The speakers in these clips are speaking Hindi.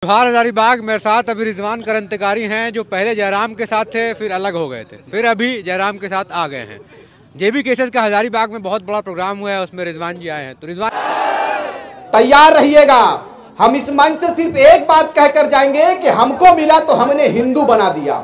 जोहार हजारीबाग। मेरे साथ अभी रिजवान क्रांतिकारी हैं जो पहले जयराम के साथ थे, फिर अलग हो गए थे, फिर अभी जयराम के साथ आ गए हैं। जेबी केसेस का हजारीबाग में बहुत बड़ा प्रोग्राम हुआ है, उसमें रिजवान जी आए हैं। तो रिजवान तैयार रहिएगा, हम इस मंच से सिर्फ एक बात कहकर जाएंगे कि हमको मिला तो हमने हिंदू बना दिया,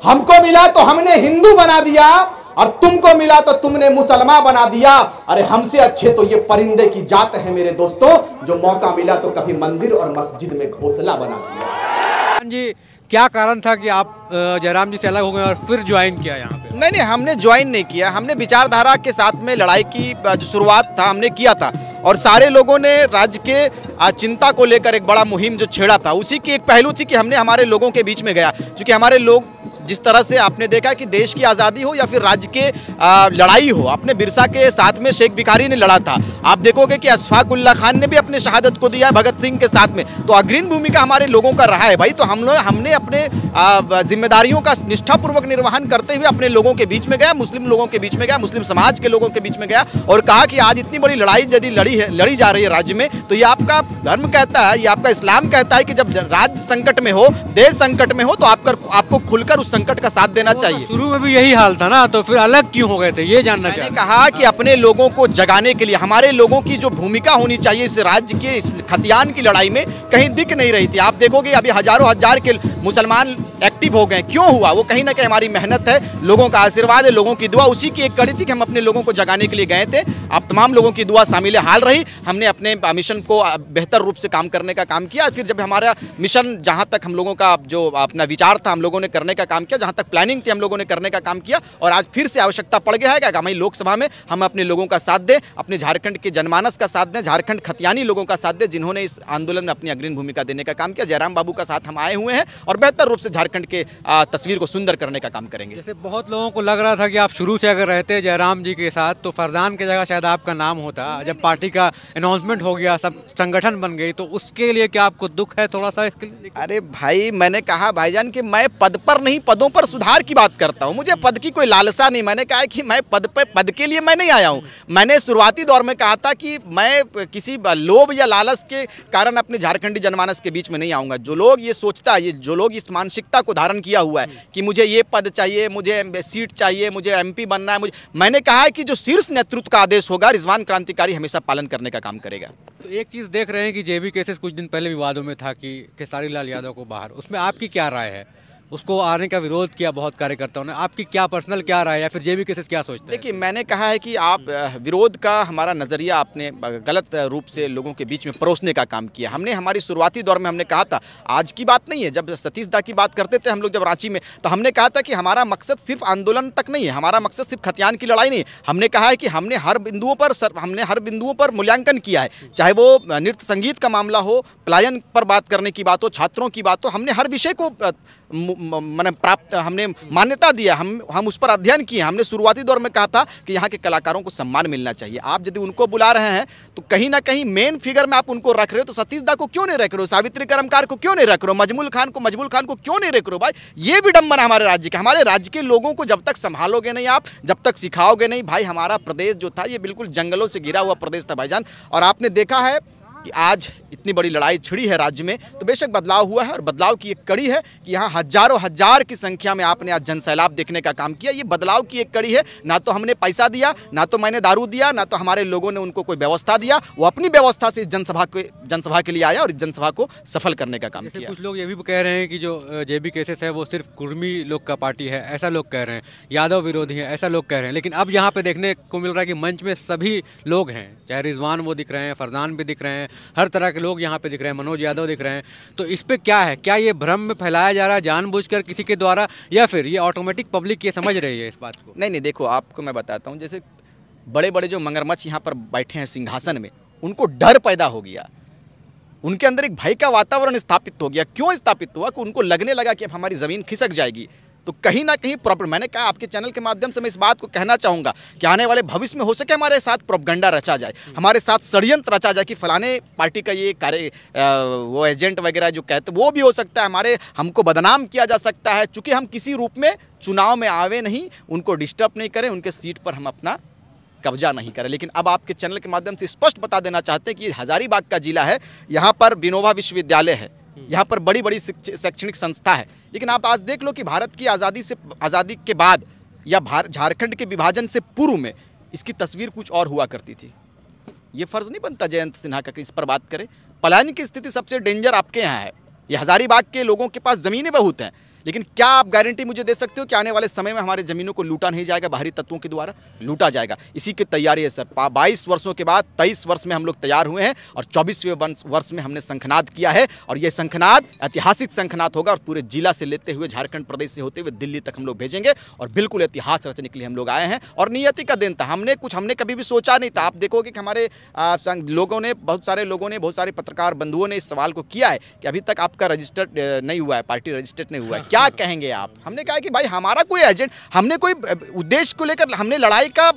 हमको मिला तो हमने हिंदू बना दिया और तुमको मिला तो तुमने मुसलमान बना दिया। अरे हमसे अच्छे तो ये परिंदे की जात है मेरे दोस्तों, जो मौका मिला तो कभी मंदिर और मस्जिद में घोंसला बना दिया। जी, क्या कारण था कि आप जयराम जी से अलग हो गए और फिर ज्वाइन किया यहाँ पे? नहीं, हमने ज्वाइन नहीं किया। हमने विचारधारा के साथ में लड़ाई की जो शुरुआत था हमने किया था और सारे लोगों ने राज्य के चिंता को लेकर एक बड़ा मुहिम जो छेड़ा था, उसी की एक पहलू थी कि हमने हमारे लोगों के बीच में गया। क्योंकि हमारे लोग जिस तरह से आपने देखा कि देश की आज़ादी हो या फिर राज्य के लड़ाई हो, अपने बिरसा के साथ में शेख भिखारी ने लड़ा था। आप देखोगे कि अशफाक उल्लाह खान ने भी अपने शहादत को दिया है भगत सिंह के साथ में। तो अग्रणी भूमिका हमारे लोगों का रहा है भाई। तो हमने अपने जिम्मेदारियों का निष्ठापूर्वक निर्वहन करते हुए अपने लोगों के बीच में गया, मुस्लिम लोगों के बीच में गया, मुस्लिम समाज के लोगों के बीच में गया और कहा कि आज इतनी बड़ी लड़ाई यदि लड़ी जा रही है राज्य में, तो ये आपका धर्म कहता है, ये आपका इस्लाम कहता है कि जब राज्य संकट में हो, देश संकट में हो, तो आपको खुलकर उस संकट का साथ देना चाहिए। शुरू में भी यही हाल था ना, तो फिर अलग क्यों हो गए थे, ये जानना चाहिए। कहा कि अपने लोगों को जगाने के लिए हमारे लोगों की जो भूमिका होनी चाहिए इस राज्य के इस खतियान की लड़ाई में कहीं दिख नहीं रही थी। आप देखोगे अभी हजारों हजार के मुसलमान एक्टिव हो गए। क्यों हुआ? वो कहीं ना कहीं हमारी मेहनत है, लोगों का आशीर्वाद है, लोगों की दुआ, उसी की एक कड़ी थी कि हम अपने लोगों को जगाने के लिए गए थे। आप तमाम लोगों की दुआ शामिल हाल रही। हमने अपने मिशन को बेहतर रूप से काम करने का काम किया। फिर जब हमारा मिशन, जहां तक हम लोगों का जो अपना विचार था, हम लोगों ने करने का काम किया, जहां तक प्लानिंग थी हम लोगों ने करने का काम किया और आज फिर से आवश्यकता पड़ गया है कि आगामी लोकसभा में हम अपने लोगों का साथ दें, अपने झारखंड के जनमानस का साथ दें, झारखंड खतियानी लोगों का साथ दें, जिन्होंने इस आंदोलन में अपनी अग्रणी भूमिका देने का काम किया। जयराम बाबू का साथ हम आए हुए हैं और बेहतर रूप से झारखंड के तस्वीर को सुंदर करने का काम करेंगे। जैसे बहुत लोगों को लग रहा था कि आप शुरू से अगर रहते जयराम जी के साथ तो फरजान की जगह शायद आपका नाम होता। जब पार्टी का अनाउंसमेंट हो गया, सब संगठन बन गई, तो उसके लिए क्या आपको दुख है थोड़ा सा इसके लिए? अरे भाई, मैंने कहा भाईजान कि मैं पद पर नहीं, पदों पर सुधार की बात करता हूं। मुझे पद की कोई लालसा नहीं। मैंने कहा कि मैं पद के लिए मैं नहीं आया हूं। मैंने शुरुआती दौर में कहा था कि मैं किसी लोभ या लालच के कारण अपने झारखंडी जनमानस के बीच में नहीं आऊंगा। जो लोग ये सोचता है, जो लोग इस मानसिकता को धारण किया हुआ है कि मुझे ये पद चाहिए, मुझे सीट चाहिए, मुझे एमपी बनना है, मैंने कहा है कि जो शीर्ष नेतृत्व का आदेश होगा, रिजवान क्रांतिकारी हमेशा पालन करने का काम करेगा। तो एक चीज़ देख रहे हैं कि जेबी केसेस कुछ दिन पहले विवादों में था कि खेसारी लाल यादव को बाहर, उसमें आपकी क्या राय है? उसको आने का विरोध किया बहुत कार्यकर्ताओं ने, आपकी क्या पर्सनल क्या राय है या फिर जेबी केसेस क्या सोचते हैं? देखिए, मैंने कहा है कि आप विरोध का हमारा नज़रिया आपने गलत रूप से लोगों के बीच में परोसने का काम किया। हमने हमारी शुरुआती दौर में हमने कहा था, आज की बात नहीं है, जब सतीश दा की बात करते थे हम लोग जब रांची में, तो हमने कहा था कि हमारा मकसद सिर्फ आंदोलन तक नहीं है, हमारा मकसद सिर्फ खतियान की लड़ाई नहीं है। हमने कहा है कि हमने हर बिंदुओं पर मूल्यांकन किया है, चाहे वो नृत्य संगीत का मामला हो, पलायन पर बात करने की बात हो, छात्रों की बात हो, हमने हर विषय को हमने मान्यता दिया, हम उस पर अध्ययन किए। हमने शुरुआती दौर में कहा था कि यहाँ के कलाकारों को सम्मान मिलना चाहिए। आप यदि उनको बुला रहे हैं तो कहीं ना कहीं मेन फिगर में आप उनको रख रहे हो, तो सतीश दा को क्यों नहीं रख रहे हो, सावित्री कर्मकार को क्यों नहीं रख रहे हो, मजमूल खान को क्यों नहीं रख रहे हो? भाई, ये विडंबना हमारे राज्य का। हमारे राज्य के लोगों को जब तक संभालोगे नहीं आप, जब तक सिखाओगे नहीं, भाई हमारा प्रदेश जो था ये बिल्कुल जंगलों से घिरा हुआ प्रदेश था भाईजान। और आपने देखा है कि आज इतनी बड़ी लड़ाई छिड़ी है राज्य में, तो बेशक बदलाव हुआ है और बदलाव की एक कड़ी है कि यहाँ हजारों हजार की संख्या में आपने आज जनसैलाब देखने का काम किया। ये बदलाव की एक कड़ी है। ना तो हमने पैसा दिया, ना तो मैंने दारू दिया, ना तो हमारे लोगों ने उनको कोई व्यवस्था दिया। वो अपनी व्यवस्था से इस जनसभा के लिए आया और इस जनसभा को सफल करने का काम किया। कुछ लोग ये भी कह रहे हैं कि जो जेबी केसेस है वो सिर्फ कुर्मी लोग का पार्टी है, ऐसा लोग कह रहे हैं, यादव विरोधी है, ऐसा लोग कह रहे हैं। लेकिन अब यहाँ पे देखने को मिल रहा है कि मंच में सभी लोग हैं, चाहे रिजवान वो दिख रहे हैं, फरजान भी दिख रहे हैं, हर तरह के लोग यहाँ पे दिख रहे हैं, मनोज यादव दिख रहे हैं। तो इस पे क्या है? क्या ये भ्रम में फैलाया जा रहा है जानबूझकर किसी के द्वारा, या फिर ये ऑटोमेटिक पब्लिक ये समझ रही है इस बात को? नहीं, देखो, आपको मैं बताता हूँ, जैसे बड़े बड़े जो मगरमच्छ यहाँ पर बैठे हैं सिंहासन में, उनको डर पैदा हो गया, उनके अंदर एक भय का वातावरण स्थापित हो गया। क्यों स्थापित हुआ? कि उनको लगने लगा कि अब हमारी ज़मीन खिसक जाएगी। तो कहीं ना कहीं प्रॉब्लम, मैंने कहा आपके चैनल के माध्यम से मैं इस बात को कहना चाहूँगा कि आने वाले भविष्य में हो सके हमारे साथ प्रोपगंडा रचा जाए, हमारे साथ षड्यंत्र रचा जाए कि फलाने पार्टी का ये वो एजेंट वगैरह जो कहते वो भी हो सकता है, हमको बदनाम किया जा सकता है। चूँकि हम किसी रूप में चुनाव में आवे नहीं, उनको डिस्टर्ब नहीं करें, उनके सीट पर हम अपना कब्जा नहीं करे। लेकिन अब आपके चैनल के माध्यम से स्पष्ट बता देना चाहते हैं कि हजारीबाग का जिला है, यहाँ पर विनोबा विश्वविद्यालय है, यहाँ पर बड़ी बड़ी शैक्षणिक संस्था है। लेकिन आप आज देख लो कि भारत की आज़ादी के बाद या झारखंड के विभाजन से पूर्व में इसकी तस्वीर कुछ और हुआ करती थी। ये फर्ज नहीं बनता जयंत सिन्हा का कि इस पर बात करें। पलायन की स्थिति सबसे डेंजर आपके यहाँ है। ये हजारीबाग के लोगों के पास ज़मीनें बहुत हैं, लेकिन क्या आप गारंटी मुझे दे सकते हो कि आने वाले समय में हमारे ज़मीनों को लूटा नहीं जाएगा? बाहरी तत्वों के द्वारा लूटा जाएगा। इसी की तैयारी है सर। 22 वर्षों के बाद 23 वर्ष में हम लोग तैयार हुए हैं और 24वें वर्ष में हमने शंखनाद किया है। और ये शंखनाद ऐतिहासिक शंखनाद होगा और पूरे जिला से लेते हुए झारखंड प्रदेश से होते हुए दिल्ली तक हम लोग भेजेंगे और बिल्कुल इतिहास रचने के लिए हम लोग आए हैं। और नियति का दिन था, हमने कभी भी सोचा नहीं था। आप देखोगे कि हमारे लोगों ने, बहुत सारे पत्रकार बंधुओं ने इस सवाल को किया है कि अभी तक आपका रजिस्टर्ड नहीं हुआ है, पार्टी रजिस्टर्ड नहीं हुआ है, क्या कहेंगे आप? हमने कहा कि भाई हमारा कोई एजेंट, हमने कोई उद्देश्य को लेकर, हमने लड़ाई का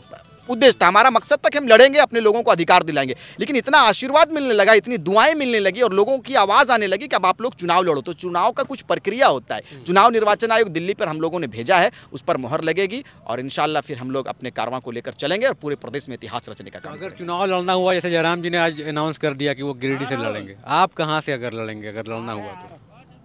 उद्देश्य था, हमारा मकसद तक हम लड़ेंगे, अपने लोगों को अधिकार दिलाएंगे। लेकिन इतना आशीर्वाद मिलने लगा, इतनी दुआएं मिलने लगी और लोगों की आवाज़ आने लगी कि अब आप लोग चुनाव लड़ो। तो चुनाव का कुछ प्रक्रिया होता है। चुनाव निर्वाचन आयोग दिल्ली पर हम लोगों ने भेजा है, उस पर मुहर लगेगी और इंशाल्लाह फिर हम लोग अपने कारवां को लेकर चलेंगे और पूरे प्रदेश में इतिहास रचने का काम। अगर चुनाव लड़ना हुआ, जैसे जयराम जी ने आज अनाउंस कर दिया कि वो गिरिडीह से लड़ेंगे, आप कहाँ से अगर लड़ेंगे, अगर लड़ना हुआ तो?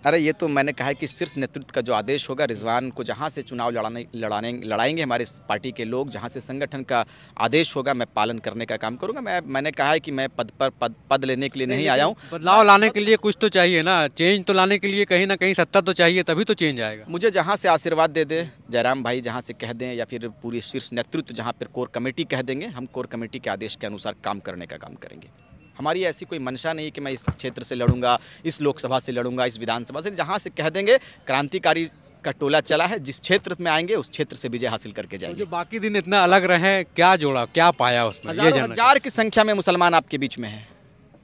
अरे ये तो मैंने कहा है कि शीर्ष नेतृत्व का जो आदेश होगा, रिजवान को जहाँ से चुनाव लड़ाएंगे हमारे पार्टी के लोग, जहाँ से संगठन का आदेश होगा, मैं पालन करने का काम करूँगा। मैंने कहा है कि मैं पद लेने के लिए नहीं आया हूँ। बदलाव लाने के लिए कुछ तो चाहिए ना, चेंज तो लाने के लिए कहीं ना कहीं सत्ता तो चाहिए, तभी तो चेंज आएगा। मुझे जहाँ से आशीर्वाद दे दे जयराम भाई, जहाँ से कह दें, या फिर पूरी शीर्ष नेतृत्व जहाँ पर कोर कमेटी कह देंगे, हम कोर कमेटी के आदेश के अनुसार काम करने का काम करेंगे। हमारी ऐसी कोई मंशा नहीं कि मैं इस क्षेत्र से लड़ूंगा, इस लोकसभा से लड़ूंगा, इस विधानसभा से। जहां से कह देंगे क्रांतिकारी का टोला चला है, जिस क्षेत्र में आएंगे उस क्षेत्र से विजय हासिल करके जाएंगे। जो बाकी दिन इतना अलग रहे, क्या जोड़ा, क्या पाया उसमें? हजार की संख्या में मुसलमान आपके बीच में है।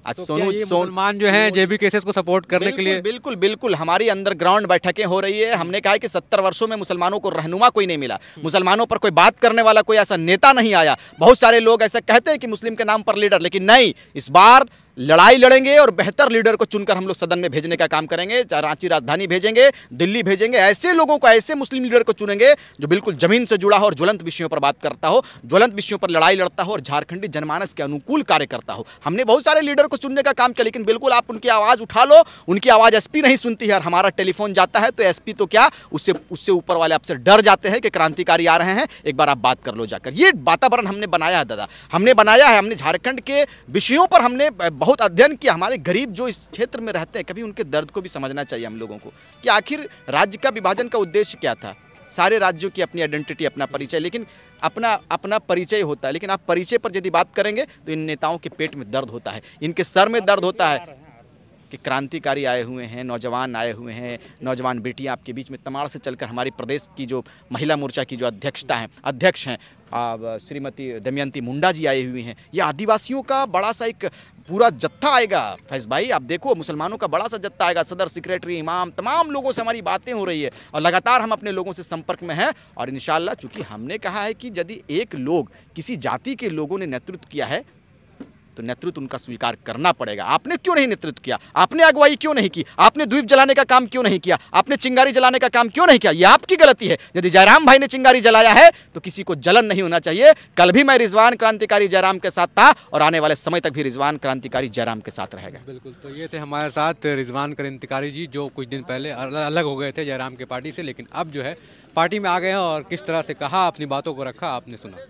आज तो मुसलमान जो हैं जेबी केसेस को सपोर्ट करने के लिए बिल्कुल हमारी अंडरग्राउंड बैठकें हो रही है। हमने कहा है कि 70 वर्षों में मुसलमानों को रहनुमा कोई नहीं मिला, मुसलमानों पर कोई बात करने वाला कोई ऐसा नेता नहीं आया। बहुत सारे लोग ऐसा कहते हैं कि मुस्लिम के नाम पर लीडर, लेकिन नहीं, इस बार लड़ाई लड़ेंगे और बेहतर लीडर को चुनकर हम लोग सदन में भेजने का काम करेंगे। रांची राजधानी भेजेंगे, दिल्ली भेजेंगे, ऐसे लोगों को, ऐसे मुस्लिम लीडर को चुनेंगे जो बिल्कुल जमीन से जुड़ा हो और ज्वलंत विषयों पर बात करता हो, ज्वलंत विषयों पर लड़ाई लड़ता हो और झारखंडी जनमानस के अनुकूल कार्य करता हो। हमने बहुत सारे लीडर को चुनने का काम किया, लेकिन बिल्कुल आप उनकी आवाज़ उठा लो, उनकी आवाज़ एसपी नहीं सुनती है। और हमारा टेलीफोन जाता है तो एसपी तो क्या, उससे ऊपर वाले आपसे डर जाते हैं कि क्रांतिकारी आ रहे हैं, एक बार आप बात कर लो जाकर। ये वातावरण हमने बनाया है दादा, हमने बनाया है। हमने झारखंड के विषयों पर हमने बहुत अध्ययन किया। हमारे गरीब जो इस क्षेत्र में रहते हैं, कभी उनके दर्द को भी समझना चाहिए हम लोगों को कि आखिर राज्य का विभाजन का उद्देश्य क्या था। सारे राज्यों की अपनी आइडेंटिटी, अपना परिचय, लेकिन अपना परिचय होता है। लेकिन आप परिचय पर यदि बात करेंगे तो इन नेताओं के पेट में दर्द होता है, इनके सर में दर्द होता है कि क्रांतिकारी आए हुए हैं, नौजवान आए हुए हैं, नौजवान बेटियां आपके बीच में तमाड़ से चलकर हमारी प्रदेश की जो महिला मोर्चा की जो अध्यक्ष हैं श्रीमती दमयंती मुंडा जी आई हुई हैं। ये आदिवासियों का बड़ा सा एक पूरा जत्था आएगा फैज भाई, आप देखो मुसलमानों का बड़ा सा जत्था आएगा। सदर सेक्रेटरी, इमाम, तमाम लोगों से हमारी बातें हो रही है और लगातार हम अपने लोगों से संपर्क में हैं। और इंशाल्लाह, चूंकि हमने कहा है कि यदि एक लोग, किसी जाति के लोगों ने नेतृत्व किया है तो नेतृत्व उनका स्वीकार करना पड़ेगा। आपने क्यों नहीं नेतृत्व किया? आपने अगुवाई क्यों नहीं की? आपने द्वीप जलाने का काम क्यों नहीं किया? आपने चिंगारी जलाने का काम क्यों नहीं किया? ये आपकी गलती है। यदि जयराम भाई ने चिंगारी जलाया है तो किसी को जलन नहीं होना चाहिए। कल भी मैं रिजवान क्रांतिकारी जयराम के साथ था और आने वाले समय तक भी रिजवान क्रांतिकारी जयराम के साथ रहेगा। बिल्कुल। तो ये थे हमारे साथ रिजवान क्रांतिकारी जी, जो कुछ दिन पहले अलग हो गए थे जयराम के पार्टी से, लेकिन अब जो है पार्टी में आ गए हैं और किस तरह से कहा, अपनी बातों को रखा, आपने सुना।